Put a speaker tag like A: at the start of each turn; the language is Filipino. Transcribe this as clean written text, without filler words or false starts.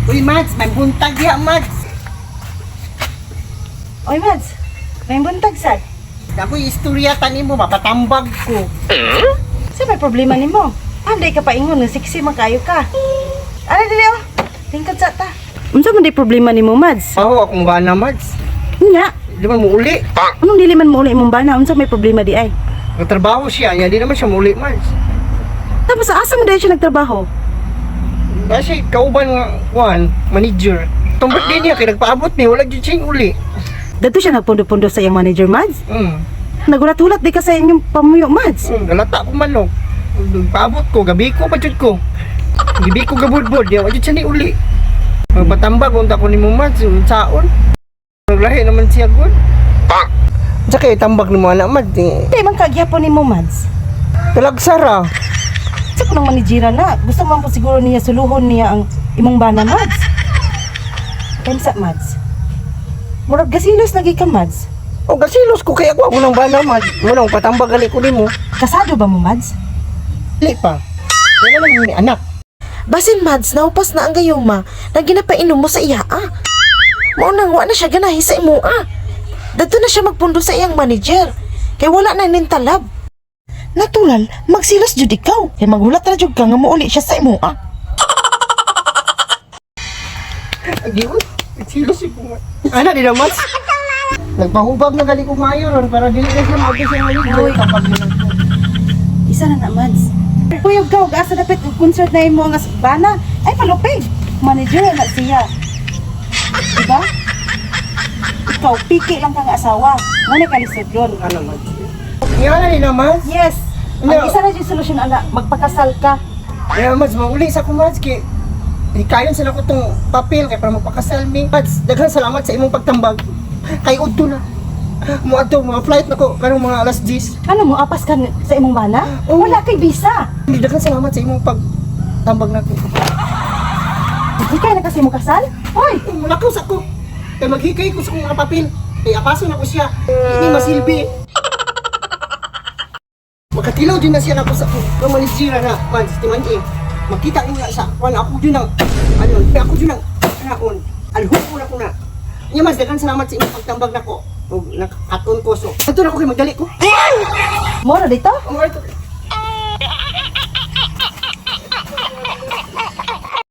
A: Uy, Mads, may buntag ya, Mads.
B: Oy, Mads. May buntag sad.
A: Ako'y istorya tanin mo, mapatambag ko.
B: Sa may problema nimo? Anday ka paingon, siksi man kayo ka. Ano dili oh? Tingkad sa ta. Unsa man di problema nimo, Mads?
A: Ako, akong bana, Mads.
B: Nya,
A: Di man mo uli.
B: anong dili man mo uli imong bana? Unsa may problema di ay?
A: Nagtrabaho siya, niya di naman siya muli, Mads.
B: Tapos asa man dahil siya nagtrabaho?
A: Kasi kauban nga, manager. Itong birthday niya, kaya nagpaabot niya, wala dyan siya uli.
B: Dito siya nagpundo-pundo sa iyang manager, Mads. Nagulat-hulat di ka sa inyong pamuyo, Mads.
A: Galata ko manok. Paabot ko, gabi ko, pachod ko. Gabi ko gabudbud, di wala dyan siya ni uli. Magpatambag, unta ko ni mo, Mads, saon. Naglahi naman siya, good. Sa kayo, tambag ni mo, anak, Mads.
B: Di man kagyapon nimo, Mads.
A: Talagsara.
B: Sa kunang manajera na, gusto man po siguro niya suluhon niya ang imong bana, Mads. Kansa, Mads. Murag gasilos lagi ka, Mads.
A: O gasilos ko kaya ako nang bana, Mads. Munang patambag gali ko ni mo.
B: Kasado ba mo, Mads?
A: Dili pa. Wala lang yung anak.
C: Basin, Mads, naupas na ang gayuma na ginapainom mo sa iya, Maunang wa na siya ganahi sa imo, Dadto na siya magpundo sa iyang manager. Kay wala na nintalab. Natural, magsilos jud ikaw. Kay maghulat na jud ka nga mouli siya sa imo,
A: Agiyon, silos ko. Ana di na, Mads. Nagpahubab na gali ko mayon para dili na siya mag-isa ng ligoy kapag ko.
B: Isa na, Mads. Kuyog ka, asa dapat concert na imo nga bana. Ay, palupig. Manager na siya. Diba? Ikaw, piki lang kang asawa. Muna ka lisod yun.
A: Ano, Mads? Yan na, Mads.
B: Yes. Ang isa na yung solusyon, anak. Magpakasal ka.
A: Kaya, Mads, mauli sa akong, Mads. Ikayon sila ko itong papel kaya para magpakasal mi. Mads, daghang salamat sa imong pagtambag. Kay udto na. Mga flight na ko, kanong mga alas 10.
B: Ano mo, apas ka sa imong bana?
A: Oo.
B: Wala kay visa.
A: Daghang salamat sa imong pagtambag na ko.
B: Hikay na kasi mo kasal? Hoy!
A: Malakaw sa ko. Kaya maghikay ko sa kong mga papel. Kaya apaso na ko siya. Hindi masilbi. Magkatilaw din na siya na ko sa kamanisira na. Mads, timan makita niyo na sa wala ako din ang ako din ang naon. Alhok ko na ko na. Nya Mads, daghang salamat sa imong pagtambag nako. O nakaton ko so. Ato na ko kay magdali ko.
B: Mora dito?
A: Alright.